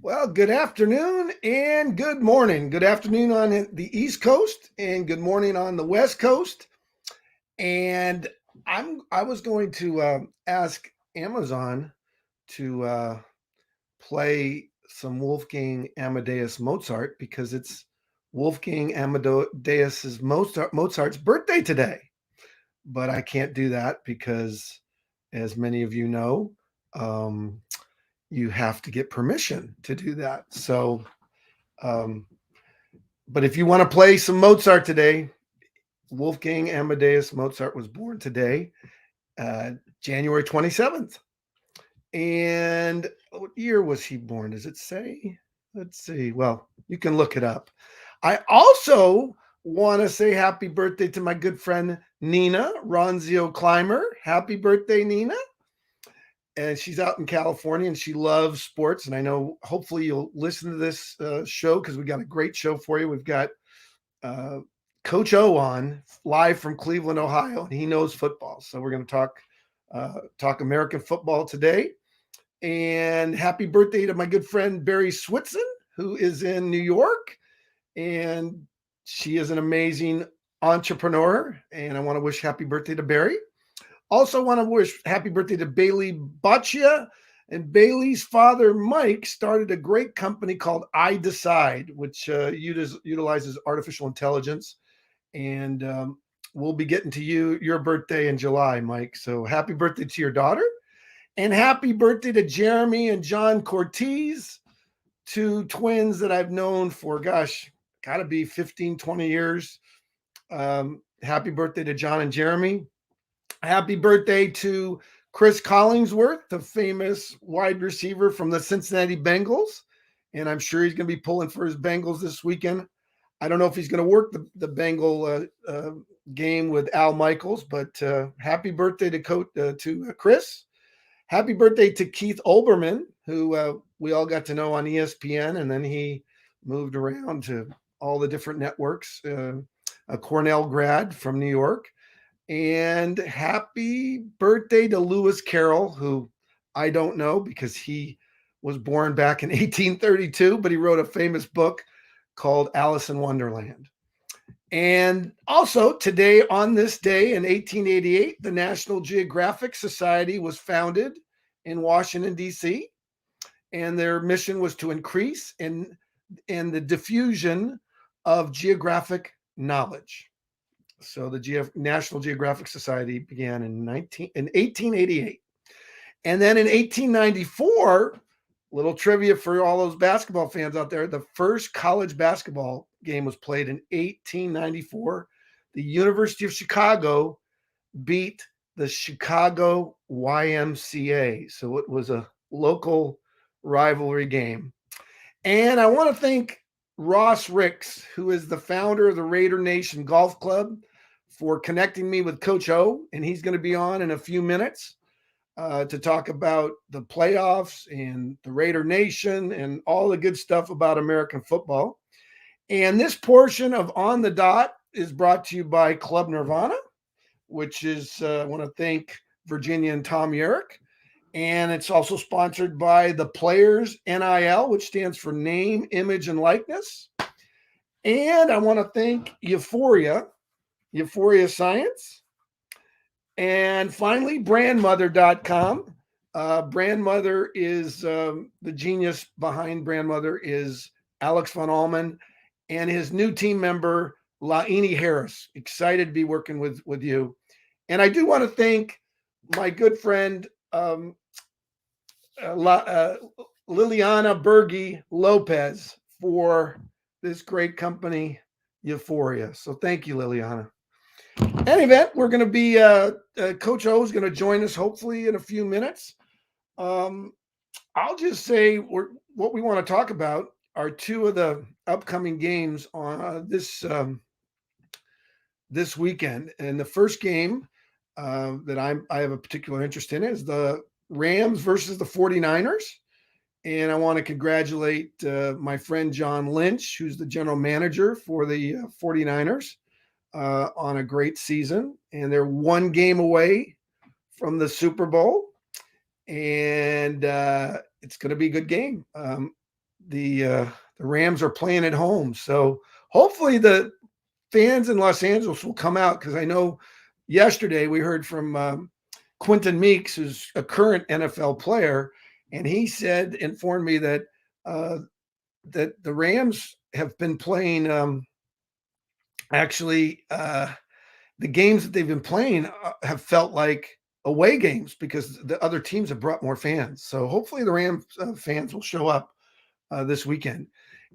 Well, good afternoon and good morning. Good afternoon on the East Coast and good morning on the West Coast. And I was going to ask Amazon to play some Wolfgang Amadeus Mozart because it's Wolfgang Amadeus's Mozart's birthday today. But I can't do that because, as many of you know, um, you have to get permission to do that. Um, But if you want to play some Mozart today, Wolfgang Amadeus Mozart was born today, uh, January 27th. And what year was he born? Does it say? Let's see. Well, you can look it up. I also want to say happy birthday to my good friend Nina Ronzio Clymer. Happy birthday, Nina. And she's out in California and she loves sports. And I know hopefully you'll listen to this show because we got a great show for you. We've got uh, Coach O on live from Cleveland, Ohio, and he knows football. So we're going to talk American football today. And happy birthday to my good friend Barry Switson, who is in New York, and she is an amazing entrepreneur. And I want to wish happy birthday to Barry. Also, want to wish happy birthday to Bailey Boccia. And Bailey's father, Mike, started a great company called I Decide, which utilizes artificial intelligence. And we'll be getting to your birthday in July, Mike. So happy birthday to your daughter. And happy birthday to Jeremy and John Cortez, two twins that I've known for, gosh, got to be 15, 20 years. Happy birthday to John and Jeremy. Happy birthday to Chris Collingsworth, the famous wide receiver from the Cincinnati Bengals. And I'm sure he's going to be pulling for his Bengals this weekend. I don't know if he's going to work the Bengal game with Al Michaels, but happy birthday to Chris. Happy birthday to Keith Olbermann, who we all got to know on ESPN, and then he moved around to all the different networks. A Cornell grad from New York. And happy birthday to Lewis Carroll, who I don't know because he was born back in 1832, but he wrote a famous book called Alice in Wonderland. And also, today, on this day in 1888, the National Geographic Society was founded in Washington, D.C., and their mission was to increase in the diffusion of geographic knowledge. So the National Geographic Society began in 1888. And then in 1894, little trivia for all those basketball fans out there, the first college basketball game was played in 1894. The University of Chicago beat the Chicago YMCA. So it was a local rivalry game. And I want to thank Ross Ricks, who is the founder of the Raider Nation Golf Club, for connecting me with Coach O. And he's going to be on in a few minutes to talk about the playoffs and the Raider Nation and all the good stuff about American football. And this portion of On the Dot is brought to you by Club Nirvana, which is, I want to thank Virginia and Tom Yerrick. And it's also sponsored by the Players NIL, which stands for Name, Image, and Likeness. And I want to thank Euphoria Science. And finally, brandmother.com. Brandmother is the genius behind Brandmother is Alex von Allman and his new team member, Laini Harris. Excited to be working with you. And I do want to thank my good friend, Liliana Berge Lopez, for this great company, Euphoria. So thank you, Liliana. Any event, we're going to be Coach O is going to join us hopefully in a few minutes. I'll just say what we want to talk about are two of the upcoming games on this weekend. And the first game that I have a particular interest in is the Rams versus the 49ers. And I want to congratulate my friend John Lynch, who's the general manager for the 49ers. On a great season, and they're one game away from the Super Bowl, and it's going to be a good game. the Rams are playing at home. So hopefully the fans in Los Angeles will come out, because I know yesterday we heard from Quentin Meeks, who's a current NFL player, and he informed me that uh, that the Rams have been playing actually the games that they've been playing have felt like away games because the other teams have brought more fans. So hopefully the Rams fans will show up this weekend.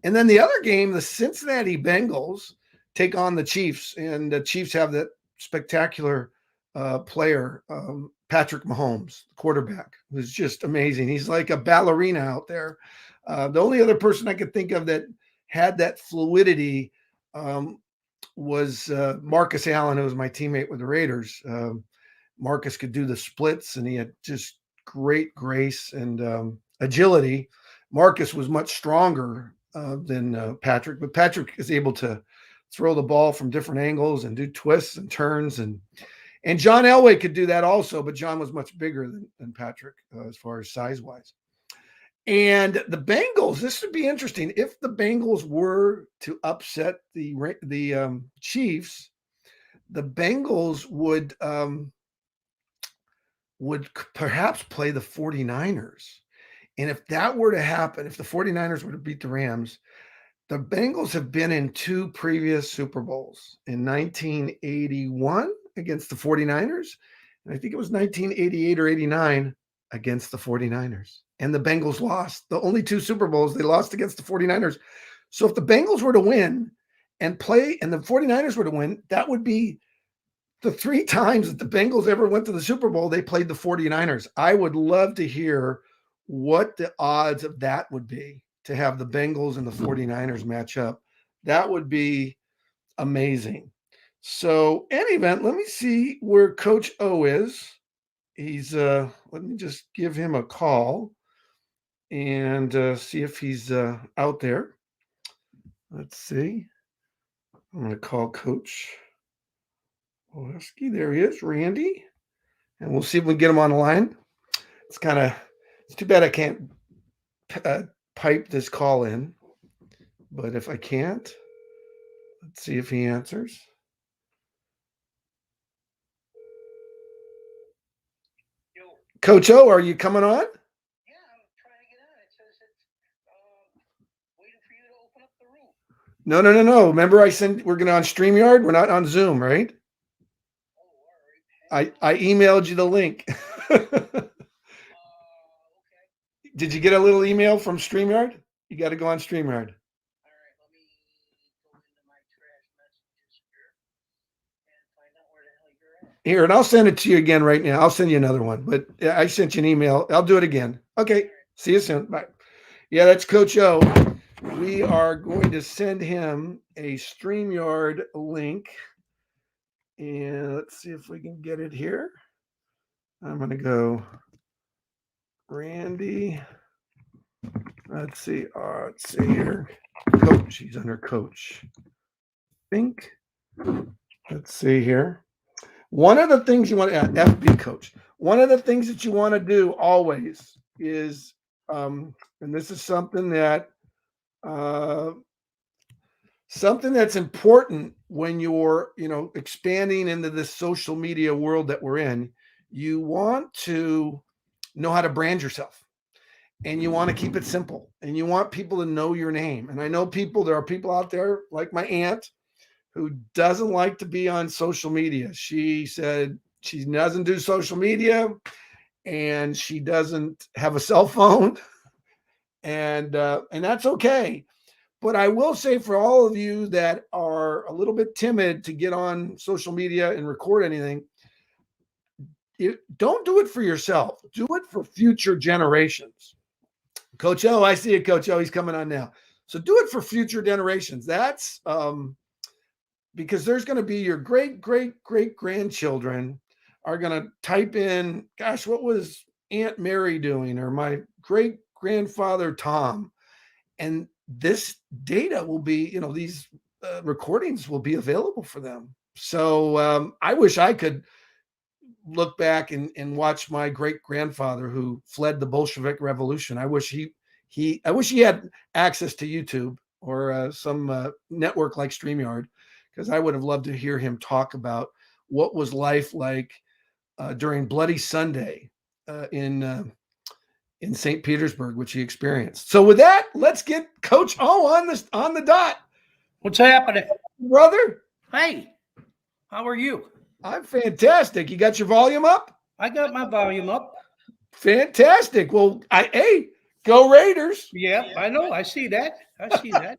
And then the other game, the Cincinnati Bengals take on the Chiefs, and the Chiefs have that spectacular player, Patrick Mahomes, quarterback, who's just amazing. He's like a ballerina out there. The only other person I could think of that had that fluidity was Marcus Allen, who was my teammate with the Raiders. Marcus could do the splits, and he had just great grace and agility. Marcus was much stronger than Patrick, but Patrick is able to throw the ball from different angles and do twists and turns, and John Elway could do that also, but John was much bigger than Patrick as far as size wise. And the Bengals, this would be interesting if the Bengals were to upset the Chiefs. The Bengals would perhaps play the 49ers. And if that were to happen, if the 49ers were to beat the Rams, the Bengals have been in 2 previous Super Bowls, in 1981 against the 49ers, and I think it was 1988 or 89 against the 49ers. And the Bengals lost. The only 2 Super Bowls they lost against the 49ers. So if the Bengals were to win and the 49ers were to win, that would be the 3 times that the Bengals ever went to the Super Bowl, they played the 49ers. I would love to hear what the odds of that would be, to have the Bengals and the 49ers match up. That would be amazing. So, any event, let me see where Coach O is. He's let me just give him a call and see if he's out there. Let's see. I'm going to call Coach Oyaski. There he is, Randy. And we'll see if we can get him on the line. It's too bad I can't pipe this call in, but if I can't, let's see if he answers. Coach O, are you coming on? Yeah, I'm trying to get on. It says it's waiting for you to open up the room. No. Remember, we're going to on StreamYard. We're not on Zoom, right? Oh, all right. I emailed you the link. Okay. Did you get a little email from StreamYard? You got to go on StreamYard. All right, let me go into my trash messages here and find out where the hell you're at. Here, and I'll send it to you again right now. I'll send you another one, but I sent you an email. I'll do it again. Okay. See you soon. Bye. Yeah, that's Coach O. We are going to send him a StreamYard link. And let's see if we can get it here. I'm going to go Randy. Let's see here. Coach. He's under Coach. Think. Let's see here. One of the things you want to FB Coach. One of the things that you want to do always is, and this is something that's important when you're, expanding into this social media world that we're in. You want to know how to brand yourself, and you want to keep it simple, and you want people to know your name. And I know there are people out there like my aunt who doesn't like to be on social media. She said she doesn't do social media, and she doesn't have a cell phone, and that's okay. But I will say, for all of you that are a little bit timid to get on social media and record anything, don't do it for yourself. Do it for future generations. Coach O, I see it, Coach O. He's coming on now. So do it for future generations. That's because there's going to be your great grandchildren are going to type in, gosh, what was Aunt Mary doing, or my great grandfather Tom, and this data will be, these recordings will be available for them. So I wish I could look back and watch my great grandfather who fled the Bolshevik Revolution. I wish he I wish he had access to YouTube or some network like StreamYard, because I would have loved to hear him talk about what was life like during Bloody Sunday in St. Petersburg, which he experienced. So with that, let's get Coach O on the dot. What's happening? Brother, Hey, how are you? I'm fantastic. You got your volume up? I got my volume up. Fantastic. Well, hey, go Raiders. Yeah, I know. I see that. I see that.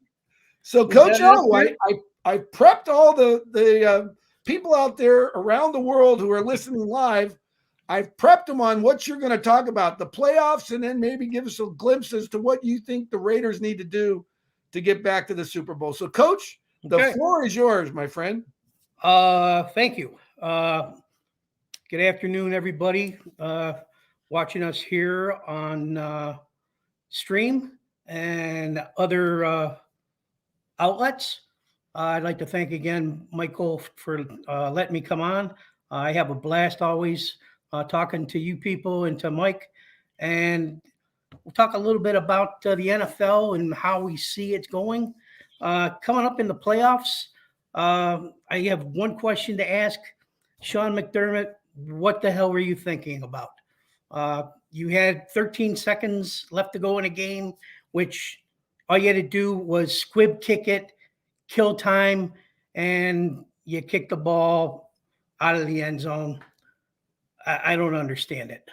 So, Was Coach that enough O, for you? I prepped all the people out there around the world who are listening live. I've prepped them on what you're going to talk about, the playoffs, and then maybe give us a glimpse as to what you think the Raiders need to do to get back to the Super Bowl. So, Coach, the Okay. floor is yours, my friend. Thank you. Good afternoon, everybody watching us here on stream and other outlets. I'd like to thank again Michael for letting me come on. I have a blast always talking to you people and to Mike, and we'll talk a little bit about the NFL and how we see it going. Coming up in the playoffs, I have one question to ask Sean McDermott. What the hell were you thinking about? You had 13 seconds left to go in a game, which all you had to do was squib kick it, kill time, and you kick the ball out of the end zone. I don't understand it.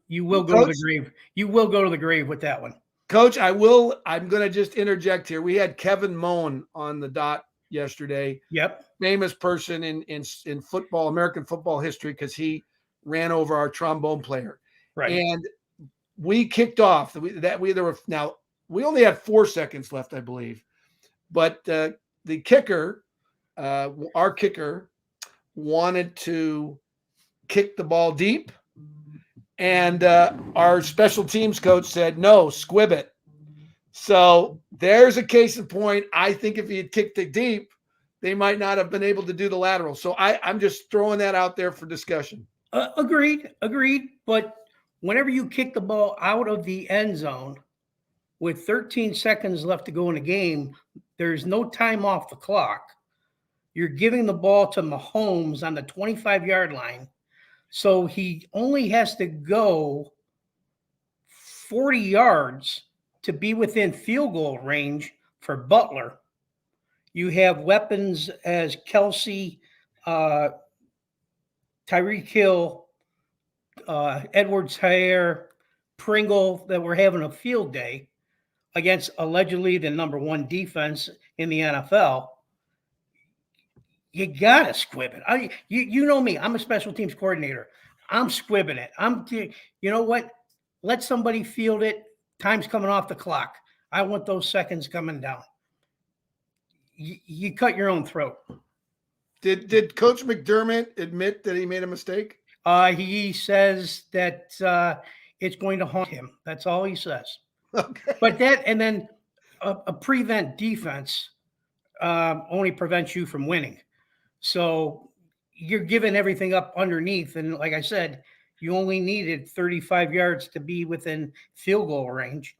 You will go to the grave. You will go to the grave with that one. Coach, I'm going to just interject here. We had Kevin Moen on the dot yesterday. Yep. Famous person in football, American football history, because he ran over our trombone player. Right. And we kicked off we only had 4 seconds left, I believe. But the kicker, our kicker, wanted to kick the ball deep. And our special teams coach said, no, squib it. So there's a case in point. I think if he had kicked it deep, they might not have been able to do the lateral. So I'm just throwing that out there for discussion. Agreed. But whenever you kick the ball out of the end zone with 13 seconds left to go in the game, there's no time off the clock. You're giving the ball to Mahomes on the 25-yard line. So he only has to go 40 yards to be within field goal range for Butler. You have weapons as Kelsey, Tyreek Hill, Edwards-Helaire, Pringle that were having a field day against allegedly the number one defense in the NFL. You got to squib it. You know me. I'm a special teams coordinator. I'm squibbing it. You know what? Let somebody field it. Time's coming off the clock. I want those seconds coming down. You cut your own throat. Did Coach McDermott admit that he made a mistake? He says that it's going to haunt him. That's all he says. Okay. But and then a prevent defense only prevents you from winning. So you're giving everything up underneath. And like I said, you only needed 35 yards to be within field goal range.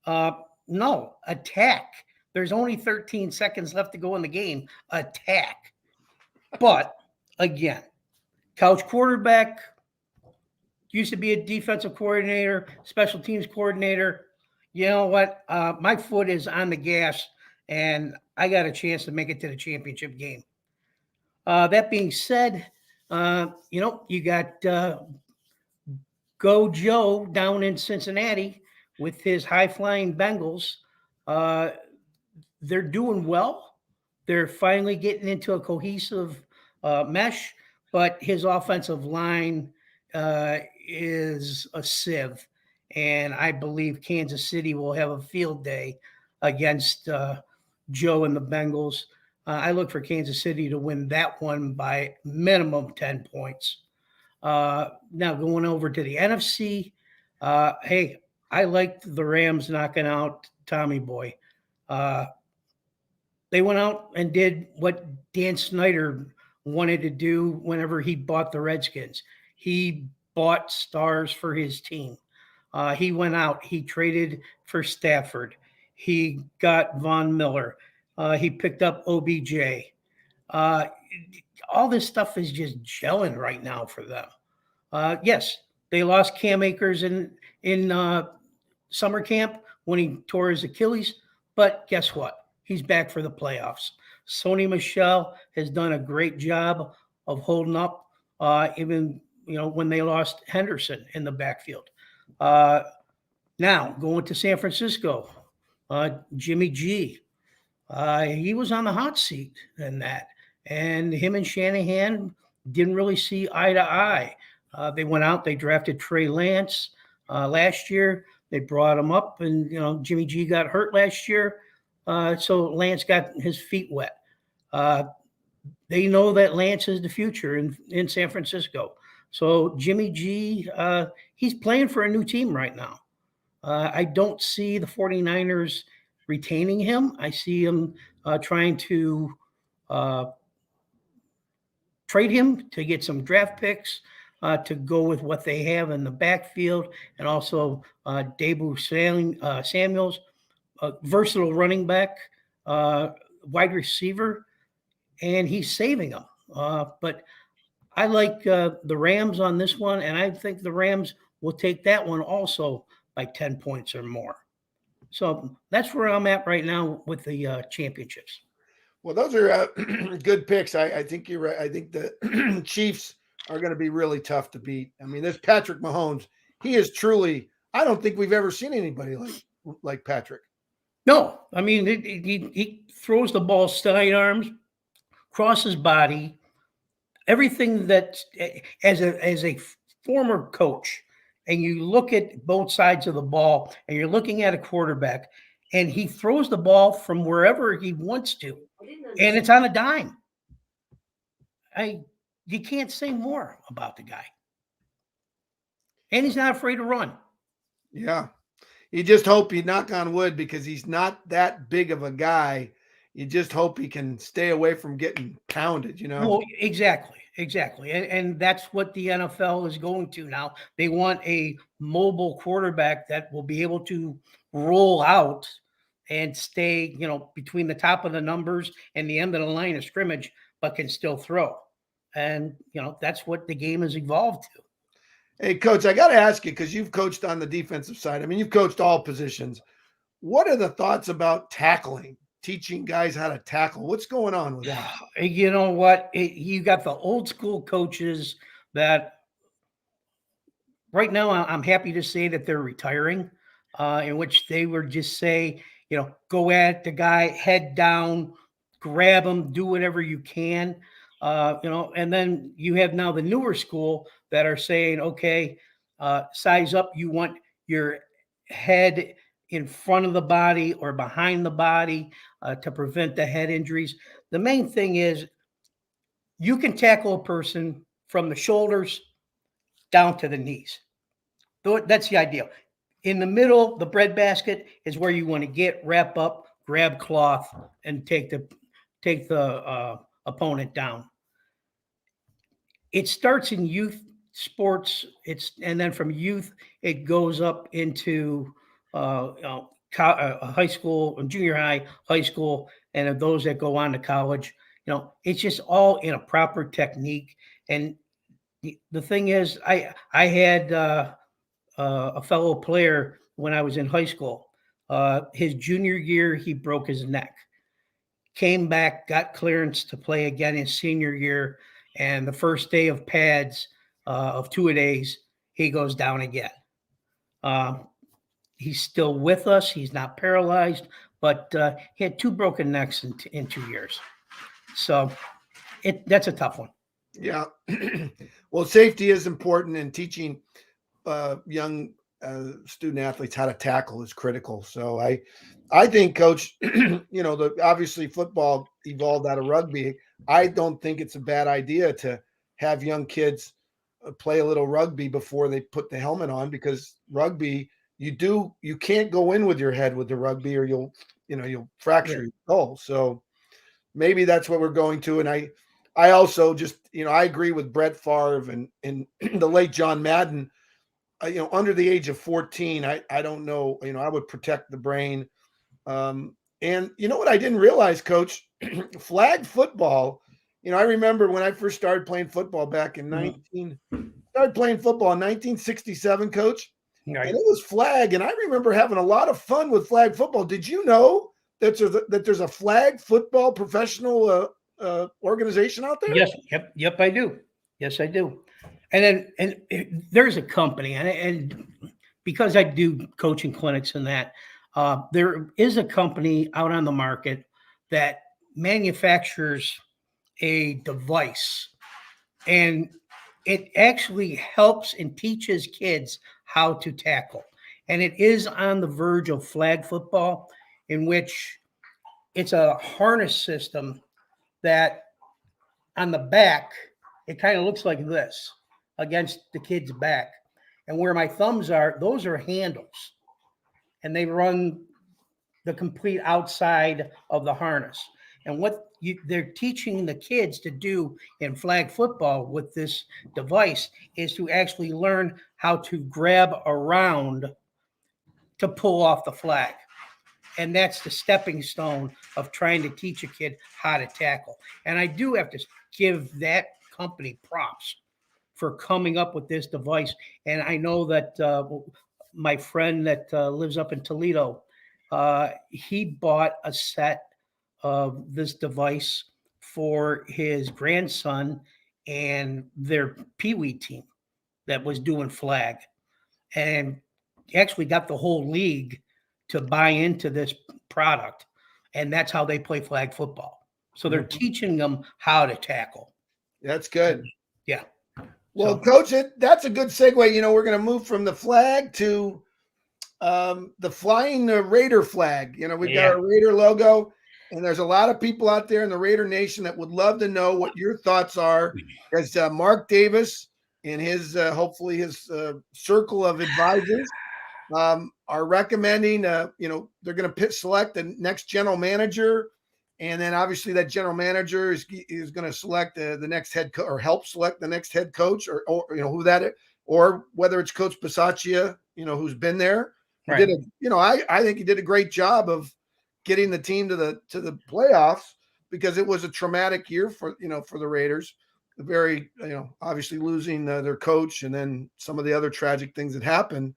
No, attack. There's only 13 seconds left to go in the game. Attack. But again, couch quarterback, used to be a defensive coordinator, special teams coordinator. You know what? My foot is on the gas, and I got a chance to make it to the championship game. That being said, you got Go Joe down in Cincinnati with his high-flying Bengals. They're doing well. They're finally getting into a cohesive mesh, but his offensive line is a sieve. And I believe Kansas City will have a field day against Joe and the Bengals. I look for Kansas City to win that one by minimum 10 points. Now going over to the NFC, hey, I liked the Rams knocking out Tommy Boy. They went out and did what Dan Snyder wanted to do whenever he bought the Redskins. He bought stars for his team. He went out. He traded for Stafford. He got Von Miller. He picked up OBJ. Uh, all this stuff is just gelling right now for them. Yes, they lost Cam Akers in summer camp when he tore his Achilles, but guess what? He's back for the playoffs. Sony Michel has done a great job of holding up, even when they lost Henderson in the backfield. Uh, Now going to San Francisco, Jimmy G. He was on the hot seat in that, and him and Shanahan didn't really see eye to eye. They went out, they drafted Trey Lance last year. They brought him up, and Jimmy G got hurt last year, so Lance got his feet wet. Uh, they know that Lance is the future in San Francisco. So Jimmy G, he's playing for a new team right now. I don't see the 49ers retaining him. I see him trying to uh, trade him to get some draft picks to go with what they have in the backfield, and also Samuels, versatile running back, wide receiver, and he's saving them. But I like the Rams on this one, and I think the Rams will take that one also by 10 points or more. So that's where I'm at right now with the championships. Well, those are good picks. I think you're right. I think the Chiefs are going to be really tough to beat. I mean, this Patrick Mahomes, he is truly. I don't think we've ever seen anybody like Patrick. No, I mean he throws the ball sidearms, crosses body, everything that as a former coach, and you look at both sides of the ball, and you're looking at a quarterback, and he throws the ball from wherever he wants to, and it's on a dime. You can't say more about the guy, and he's not afraid to run. Yeah, you just hope you knock on wood because he's not that big of a guy. You just hope he can stay away from getting pounded. Well, exactly, and that's what the NFL is going to now. They want a mobile quarterback that will be able to roll out and stay, between the top of the numbers and the end of the line of scrimmage, but can still throw. And that's what the game has evolved to. Hey, Coach, I got to ask you because you've coached on the defensive side. I mean, you've coached all positions. What are the thoughts about tackling? Teaching guys how to tackle. What's going on with that? You know what? You got the old school coaches that right now I'm happy to say that they're retiring, in which they would just say, go at the guy, head down, grab him, do whatever you can. And then you have now the newer school that are saying, okay, size up. You want your head in front of the body or behind the body to prevent the head injuries. The main thing is you can tackle a person from the shoulders down to the knees. That's the ideal. In the middle, the breadbasket is where you want to get, wrap up, grab cloth, and take the opponent down. It starts in youth sports. And then from youth, it goes up into high school, junior high school, and those that go on to college. It's just all in a proper technique. And the thing is, I had a fellow player when I was in high school. His junior year, he broke his neck. Came back, got clearance to play again his senior year, and the first day of pads of 2-a-days, he goes down again. He's still with us. He's not paralyzed, but he had 2 broken necks in 2 years. So that's a tough one. Yeah. Well, safety is important, and teaching young student athletes how to tackle is critical. So I think, Coach, obviously football evolved out of rugby. I don't think it's a bad idea to have young kids play a little rugby before they put the helmet on, because rugby, you can't go in with your head with the rugby, or you'll fracture your skull. So maybe that's what we're going to. And I also just, I agree with Brett Favre and the late John Madden. under the age of 14, I don't know, I would protect the brain. And you know what I didn't realize, Coach, flag football. I remember when I first started playing football back in Mhm. started playing football in 1967, Coach, and Right. it was flag, and I remember having a lot of fun with flag football. Did you know that there's a flag football professional organization out there? Yes. Yep. I do. Yes, I do. And then, there's a company, and because I do coaching clinics and that, there is a company out on the market that manufactures a device, and it actually helps and teaches kids how to tackle. And it is on the verge of flag football, in which it's a harness system that on the back, it kind of looks like this against the kid's back. And where my thumbs are, those are handles, and they run the complete outside of the harness. And what they're teaching the kids to do in flag football with this device is to actually learn how to grab around to pull off the flag. And that's the stepping stone of trying to teach a kid how to tackle. And I do have to give that company props for coming up with this device. And I know that my friend that lives up in Toledo, he bought a set of this device for his grandson and their Pee Wee team that was doing flag, and actually got the whole league to buy into this product. And that's how they play flag football. So they're Mhm. teaching them how to tackle. That's good. Yeah. Well, So, Coach, that's a good segue. We're going to move from the flag to the flying Raider flag. We've got yeah. our Raider logo, and there's a lot of people out there in the Raider Nation that would love to know what your thoughts are, as Mark Davis and his hopefully his circle of advisors are recommending. They're going to select the next general manager, and then obviously that general manager is going to select the next head or help select the next head coach, or who that is, or whether it's Coach Bisaccia, who's been there. He Right. did I think he did a great job of getting the team to the playoffs, because it was a traumatic year for the Raiders. Very obviously losing their coach, and then some of the other tragic things that happened.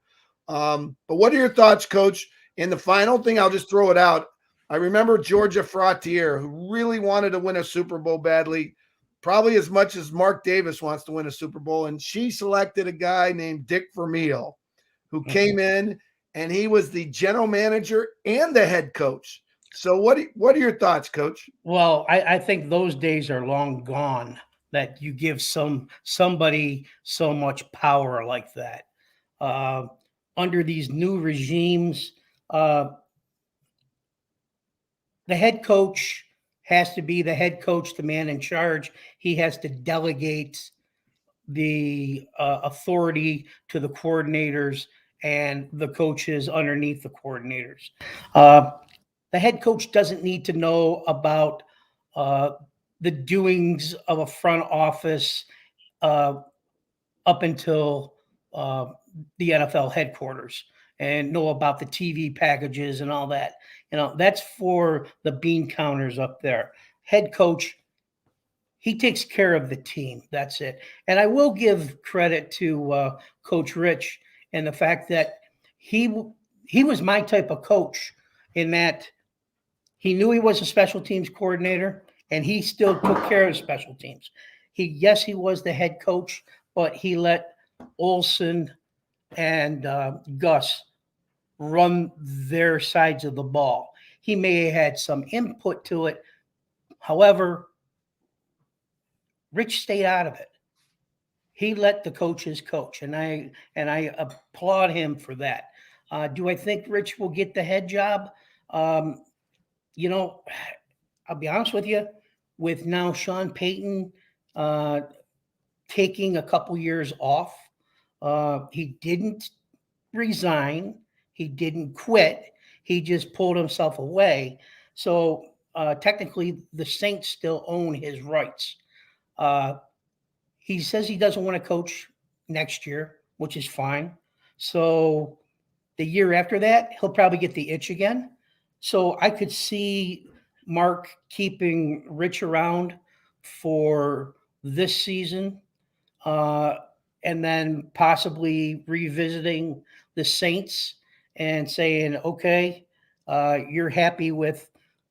But what are your thoughts, Coach? And the final thing, I'll just throw it out. I remember Georgia Frontier, who really wanted to win a Super Bowl badly, probably as much as Mark Davis wants to win a Super Bowl. And she selected a guy named Dick Vermeil, who Mhm. came in, and he was the general manager and the head coach. So what are your thoughts, Coach? Well, I think those days are long gone, that you give somebody so much power like that. Uh, Under these new regimes, uh, the head coach has to be the head coach, the man in charge. He has to delegate the authority to the coordinators and the coaches underneath the coordinators. Uh, the head coach doesn't need to know about uh, the doings of a front office uh, up until uh, the NFL headquarters, and know about the TV packages and all that. That's for the bean counters up there. Head coach, he takes care of the team. That's it. And I will give credit to Coach Rich and the fact that he he was my type of coach, in that he knew he was a special teams coordinator, and he still took care of special teams. He was the head coach, but he let Olson and Gus run their sides of the ball. He may have had some input to it. However, Rich stayed out of it. He let the coaches coach, and I applaud him for that. Do I think Rich will get the head job? Um, you know, I'll be honest with you. With now Sean Payton uh, taking a couple years off, he didn't resign. He didn't quit. He just pulled himself away. So technically, the Saints still own his rights. Uh, he says he doesn't want to coach next year, which is fine. So the year after that, he'll probably get the itch again. So I could see Mark keeping Rich around for this season, uh, and then possibly revisiting the Saints and saying, okay, you're happy with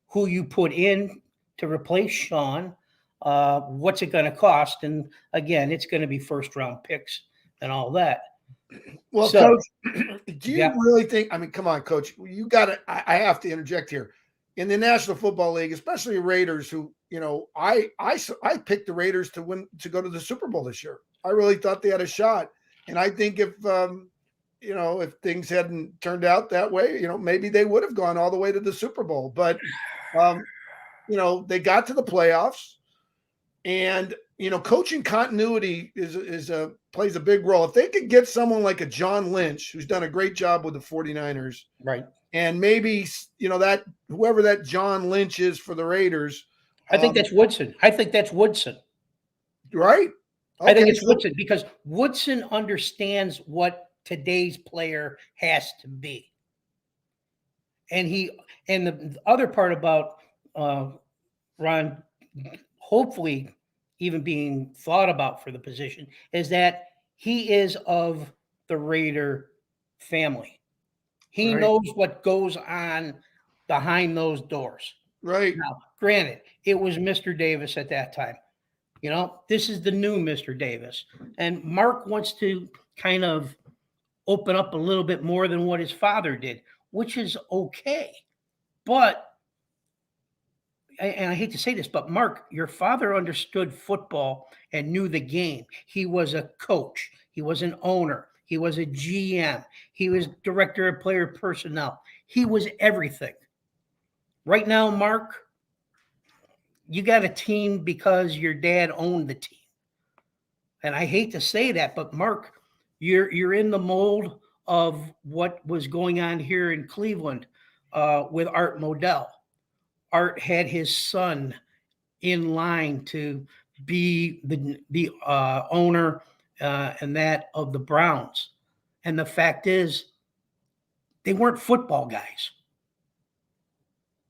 who you put in to replace Sean. What's it going to cost? And again, it's going to be first round picks and all that. Well, So, Coach, do you yeah. really think? I mean, come on, Coach. You got to. I have to interject here. In the National Football League, especially Raiders, who I picked the Raiders to win to go to the Super Bowl this year. I really thought they had a shot, and I think if things hadn't turned out that way, maybe they would have gone all the way to the Super Bowl. But they got to the playoffs. And coaching continuity plays a big role. If they could get someone like a John Lynch, who's done a great job with the 49ers, Right. and maybe that whoever that John Lynch is for the Raiders, I think that's Woodson. I think that's Woodson. right? I think Okay, it's Woodson because Woodson understands what today's player has to be. And the other part about Ron hopefully even being thought about for the position is that he is of the Raider family. He Right. knows what goes on behind those doors. right. Now, granted, it was Mr. Davis at that time. This is the new Mr. Davis. And Mark wants to kind of open up a little bit more than what his father did, which is okay. But and I hate to say this, but Mark, your father understood football and knew the game. He was a coach, he was an owner, he was a GM, he was director of player personnel, he was everything. Right now, Mark, you got a team because your dad owned the team. And I hate to say that, but Mark, you're in the mold of what was going on here in Cleveland with Art Modell. Art had his son in line to be the owner and that of the Browns. And the fact is, they weren't football guys.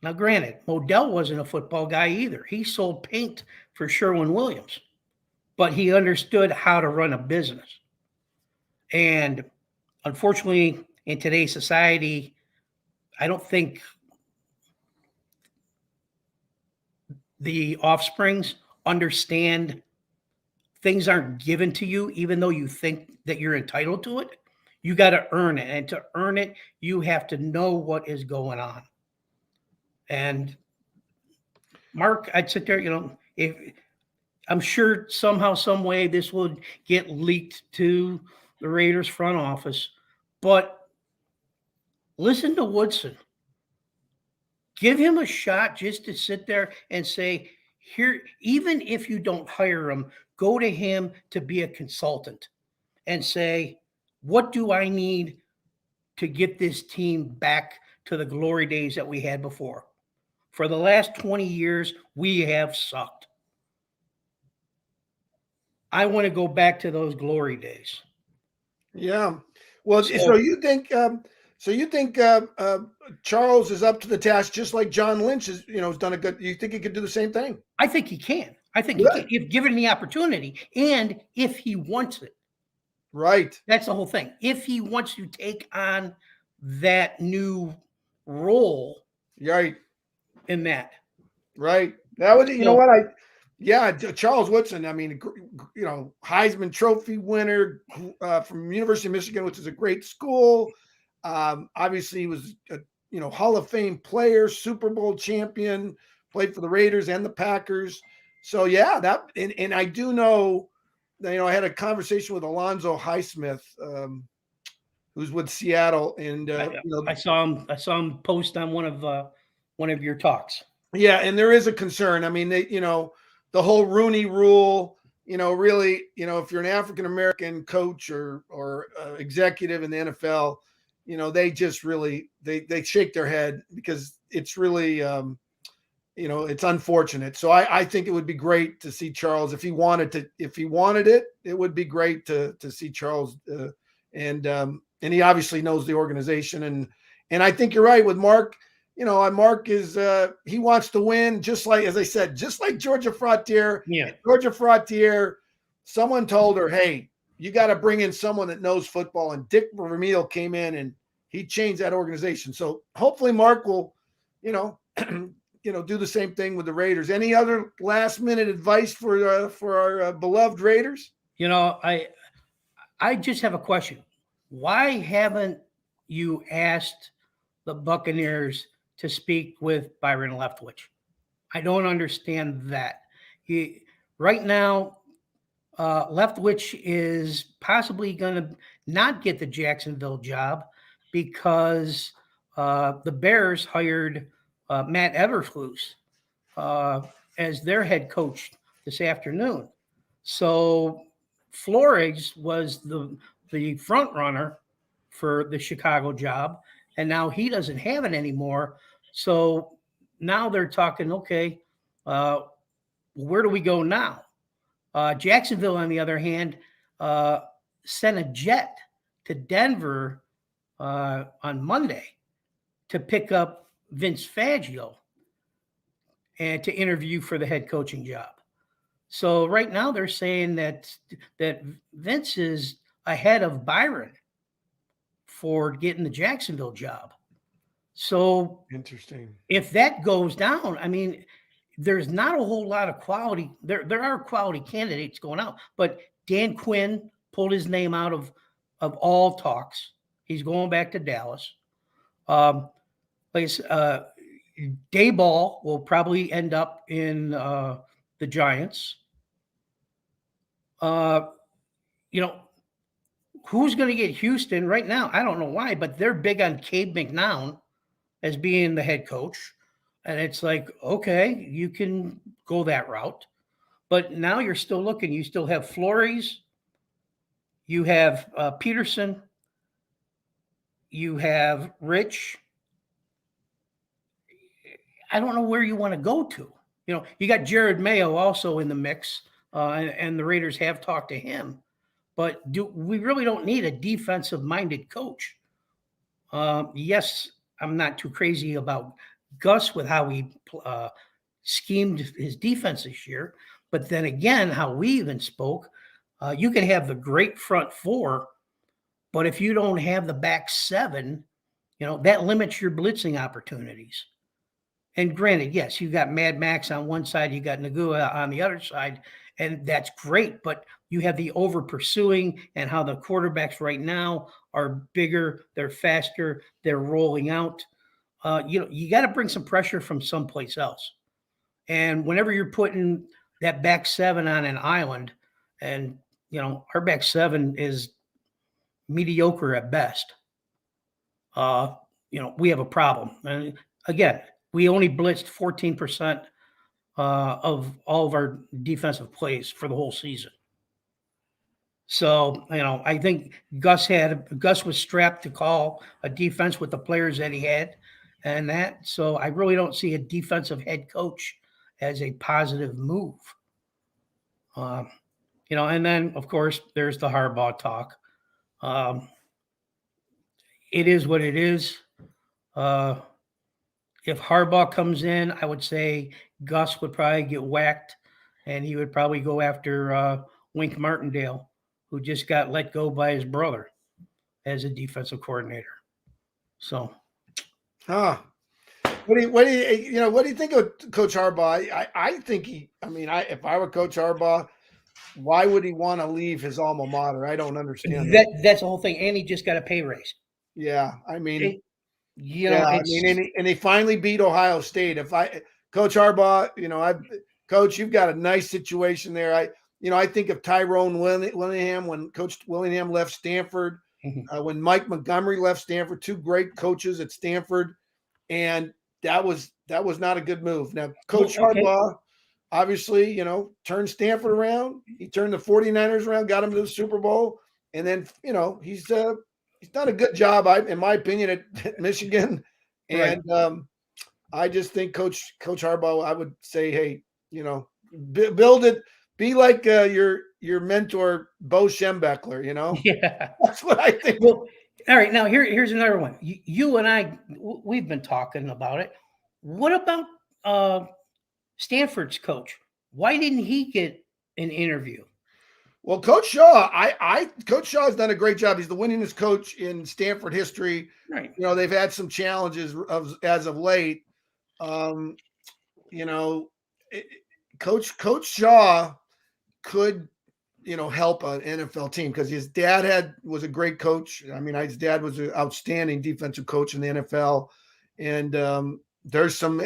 Now, granted, Modell wasn't a football guy either. He sold paint for Sherwin-Williams, but he understood how to run a business. And unfortunately, in today's society, I don't think the offsprings understand things aren't given to you, even though you think that you're entitled to it. You got to earn it. And to earn it, you have to know what is going on. And Mark, I'd sit there, if I'm sure somehow, some way this will get leaked to the Raiders front office, but listen to Woodson. Give him a shot just to sit there and say, here, even if you don't hire him, go to him to be a consultant and say, what do I need to get this team back to the glory days that we had before? For the last 20 years, we have sucked. I want to go back to those glory days. Yeah. Well, so you think Charles is up to the task, just like John Lynch has done a good. You think he could do the same thing? I think he can. I think he can, if given the opportunity and if he wants it. Right. That's the whole thing. If he wants to take on that new role, Right. in that. Right. That would, you know what? Charles Woodson, I mean, Heisman Trophy winner from University of Michigan, which is a great school. Obviously, he was a Hall of Fame player, Super Bowl champion, played for the Raiders and the Packers. So and I do know, I had a conversation with Alonzo Highsmith, who's with Seattle, and I saw him post on one of your talks. Yeah, and there is a concern. I mean, the whole Rooney Rule. Really, if you're an African American coach or executive in the NFL, they just really they shake their head because it's really it's unfortunate. So I think it would be great to see Charles if he wanted it. It would be great to see Charles and he obviously knows the organization. And I think you're right with Mark. Mark is he wants to win, just like, as I said, just like Georgia Frontier. Yeah. Georgia Frontier, someone told her, "Hey, you got to bring in someone that knows football." And Dick Vermeil came in and he changed that organization. So hopefully Mark will, do the same thing with the Raiders. Any other last minute advice for our beloved Raiders? I just have a question. Why haven't you asked the Buccaneers to speak with Byron Leftwich? I don't understand that. Right now, Leftwich is possibly going to not get the Jacksonville job because the Bears hired Matt Eberflus as their head coach this afternoon. So Flores was the front runner for the Chicago job, and now he doesn't have it anymore. So now they're talking, okay, where do we go now? Jacksonville, on the other hand, sent a jet to Denver on Monday to pick up Vince Fangio and to interview for the head coaching job. So right now they're saying that Vince is ahead of Byron for getting the Jacksonville job. So Interesting. If that goes down, I mean, there's not a whole lot of quality. There are quality candidates going out, but Dan Quinn pulled his name out of all talks. He's going back to Dallas. Dayball will probably end up in the Giants. Who's going to get Houston right now? I don't know why, but they're big on Cade McNown as being the head coach. And it's like, okay, you can go that route. But now you're still looking. You still have Flores. You have Peterson. You have Rich. I don't know where you want to go to. You got Jared Mayo also in the mix, and the Raiders have talked to him. But we really don't need a defensive-minded coach. Yes, I'm not too crazy about Gus with how he schemed his defense this year. But then again, how we even spoke, you can have the great front four, but if you don't have the back seven, that limits your blitzing opportunities. And granted, yes, you got Mad Max on one side, you got Nagua on the other side, and that's great. But you have the over pursuing and how the quarterbacks right now are bigger, they're faster, they're rolling out. You got to bring some pressure from someplace else. And whenever you're putting that back seven on an island, and our back seven is mediocre at best, we have a problem. And again, we only blitzed 14% of all of our defensive plays for the whole season. So, I think Gus was strapped to call a defense with the players that he had and that. So I really don't see a defensive head coach as a positive move. And then of course there's the Harbaugh talk. It is what it is. If Harbaugh comes in, I would say Gus would probably get whacked, and he would probably go after Wink Martindale, who just got let go by his brother as a defensive coordinator. So, what do you think of Coach Harbaugh? I think if I were Coach Harbaugh, why would he want to leave his alma mater? I don't understand that. That's the whole thing. And he just got a pay raise. Yeah, and he finally beat Ohio State. Coach Harbaugh, Coach, you've got a nice situation there. I think of Tyrone Willingham when Coach Willingham left Stanford, when Mike Montgomery left Stanford, two great coaches at Stanford, and that was not a good move. Now, Coach Harbaugh, obviously, turned Stanford around. He turned the 49ers around, got them to the Super Bowl, and then he's done a good job, in my opinion, at Michigan, and I just think Coach Harbaugh, I would say, hey, build it. Be like your mentor, Bo Schembechler, Yeah. That's what I think. Well, All right, now here's another one. You and I, we've been talking about it. What about uh, Stanford's coach? Why didn't he get an interview? Well, Coach Shaw, Coach Shaw has done a great job. He's the winningest coach in Stanford history. Right. You know, they've had some challenges as of late. Um, you know, it, Coach Shaw could, help an NFL team because his dad was a great coach. I mean, his dad was an outstanding defensive coach in the NFL, and there's some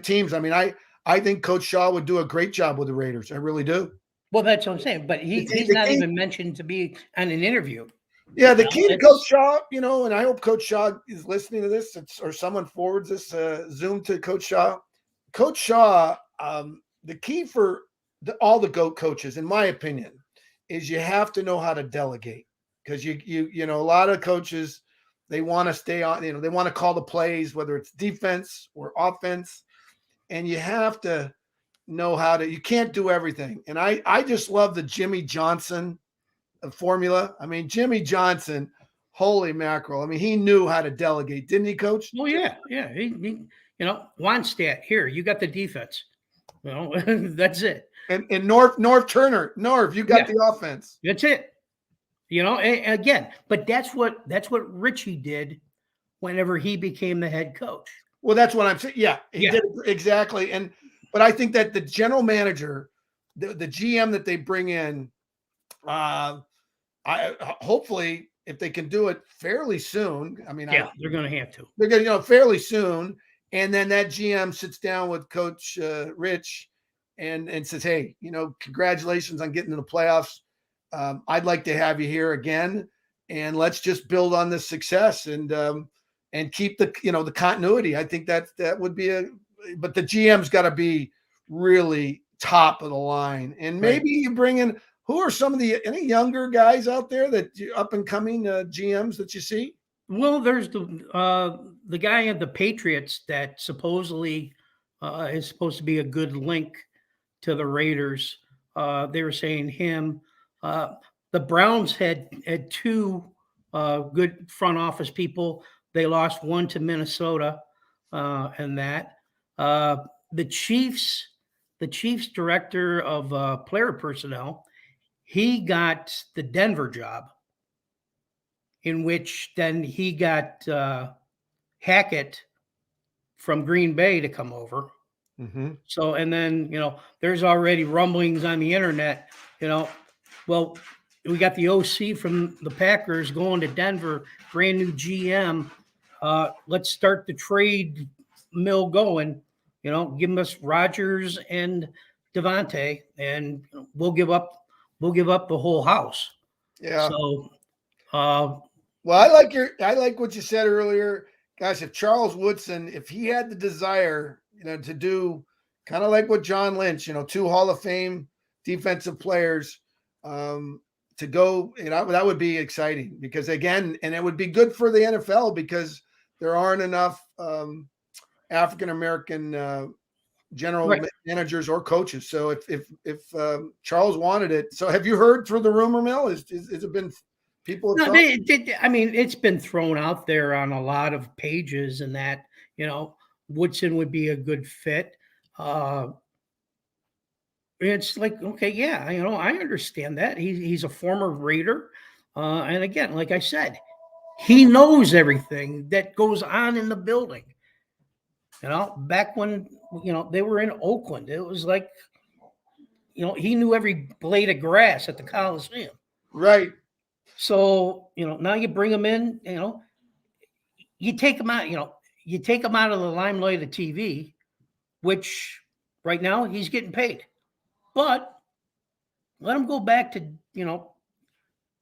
teams. I mean, I think Coach Shaw would do a great job with the Raiders. I really do. Well, that's what I'm saying. But he's The not key, even mentioned to be on an interview. yeah, the You key know, to Coach it's Shaw, and I hope Coach Shaw is listening to this, or someone forwards this Zoom to Coach Shaw. Coach Shaw, the key for all the GOAT coaches, in my opinion, is you have to know how to delegate, because a lot of coaches, they want to stay on, they want to call the plays, whether it's defense or offense, and you have to know how to. You can't do everything, and I just love the Jimmy Johnson formula. I mean, Jimmy Johnson, holy mackerel! I mean, he knew how to delegate, didn't he, Coach? well, yeah. Wannstedt, here you got the defense. You know, that's it. And North Turner, you got Yeah, the offense. that's it. Again, but that's what Richie did whenever he became the head coach. Well, that's what I'm saying. Yeah, he Yeah, did it exactly. But I think that the general manager, the GM that they bring in, I hopefully if they can do it fairly soon. I mean, yeah, they're going to have to. they're going to fairly soon, and then that GM sits down with Coach Rich and says, "Hey, congratulations on getting to the playoffs. I'd like to have you here again, and let's just build on this success and keep the continuity." I think that would be but the GM's got to be really top of the line, and maybe Right. you bring in. Who are some of any younger guys out there that up and coming GMs that you see? Well, there's the guy at the Patriots that supposedly is supposed to be a good link to the Raiders. They were saying him. Uh, the Browns had two good front office people. They lost one to Minnesota, and that uh, the Chiefs, the Chiefs director of player personnel, he got the Denver job, in which then he got Hackett from Green Bay to come over. Mm-hmm. So, and then, there's already rumblings on the internet, well, we got the OC from the Packers going to Denver, brand new GM. Let's start the trade mill going, give us Rodgers and Devontae, and we'll give up the whole house. Yeah. So, uh, Well, I like what you said earlier. Gosh, if Charles Woodson, if he had the desire, to do kind of like what John Lynch, two Hall of Fame defensive players, to go, that would be exciting because again, and it would be good for the NFL because there aren't enough African American general right. managers or coaches. So if Charles wanted it, so have you heard through the rumor mill? Has it been people have No, thought? I mean, it's been thrown out there on a lot of pages, and that Woodson would be a good fit. It's like, okay, yeah, I understand that he's a former Raider, and again, like I said, he knows everything that goes on in the building. Back when they were in Oakland, it was like he knew every blade of grass at the Coliseum. Right. So now you bring him in, you take him out, you take him out of the limelight of TV, which right now he's getting paid, but let him go back to,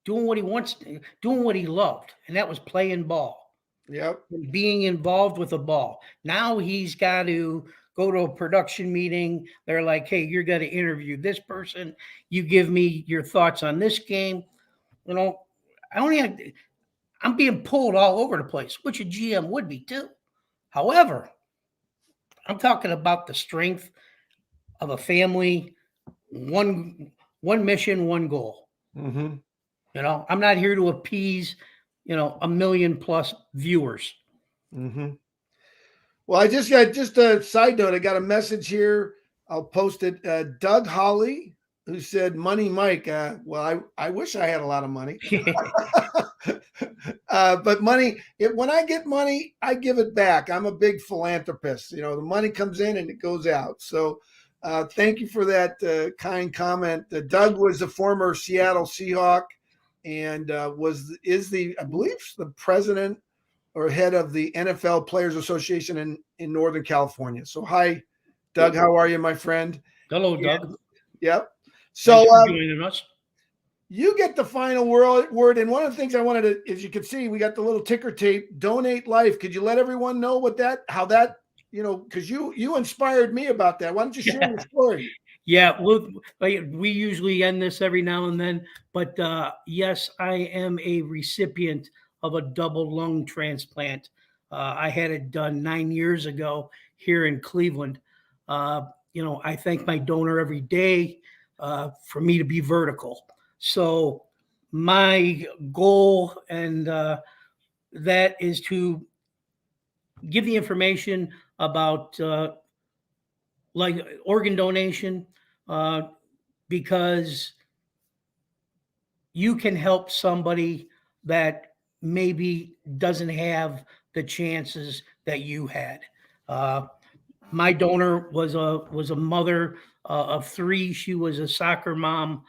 doing what he wants, doing what he loved. And that was playing ball Yep. and being involved with the ball. Now he's got to go to a production meeting. They're like, hey, you're going to interview this person. You give me your thoughts on this game. I only have, I'm being pulled all over the place, which a GM would be too. However, I'm talking about the strength of a family, one mission, one goal. Mm-hmm. I'm not here to appease 1 million plus viewers. Mm-hmm. Well, I just got just a side note. I got a message here. I'll post it. Doug Holly, who said, "Money, Mike." Well, I wish I had a lot of money, but money. When I get money, I give it back. I'm a big philanthropist. The money comes in and it goes out. So, thank you for that kind comment. Doug was a former Seattle Seahawk and I believe the president or head of the NFL Players Association in Northern California. So, hi, Doug. How are you, my friend? Hello, Doug. Yep. Thanks So, for joining us. you get the final word. And one of the things I wanted to, as you can see, we got the little ticker tape, Donate Life. Could you let everyone know how that, because you inspired me about that. Why don't you share your story? Yeah, we usually end this every now and then, but yes, I am a recipient of a double lung transplant. I had it done 9 years ago here in Cleveland. I thank my donor every day for me to be vertical. So my goal and that is to give the information about like organ donation, because you can help somebody that maybe doesn't have the chances that you had. My donor was a mother of 3. She was a soccer mom.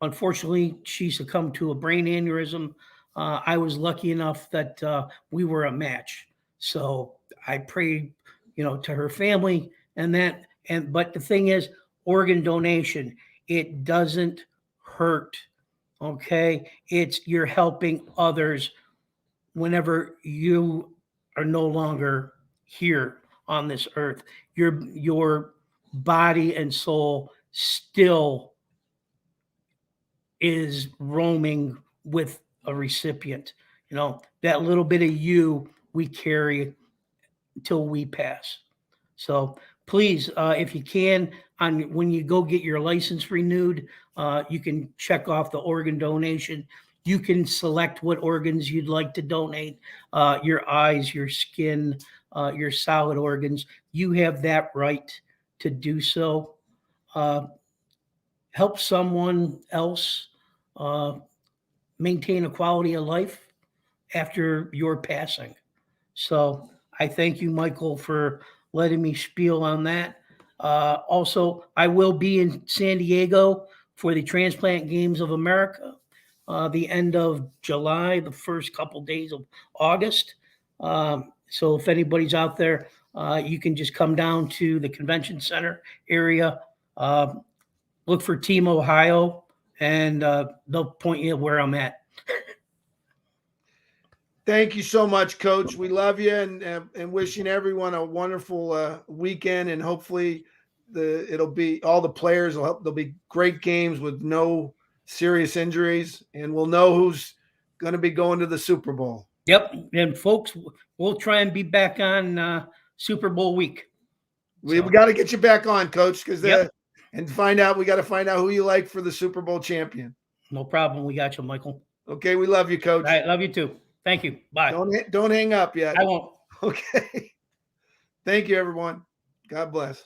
Unfortunately, she succumbed to a brain aneurysm. I was lucky enough that we were a match. So I prayed, to her family but the thing is, organ donation, it doesn't hurt. Okay. You're helping others whenever you are no longer here on this earth. Your body and soul still is roaming with a recipient. That little bit of you we carry till we pass. So please, if you can, when you go get your license renewed, you can check off the organ donation. You can select what organs you'd like to donate, your eyes, your skin, your solid organs. You have that right to do so. Help someone else maintain a quality of life after your passing. So I thank you, Michael, for letting me spiel on that. Also, I will be in San Diego for the Transplant Games of America, the end of July, the first couple days of August. So if anybody's out there, you can just come down to the convention center area, look for Team Ohio, and they'll point you where I'm at. Thank you so much, Coach. We love you and wishing everyone a wonderful weekend. And hopefully, it'll be all the players. There'll be great games with no serious injuries, and we'll know who's going to be going to the Super Bowl. Yep, and folks, we'll try and be back on Super Bowl week. We got to get you back on, Coach, because we got to find out who you like for the Super Bowl champion. No problem. We got you, Michael. Okay, we love you, Coach. I love you too. Thank you. Bye. Don't hang up yet. I won't. Okay. Thank you, everyone. God bless.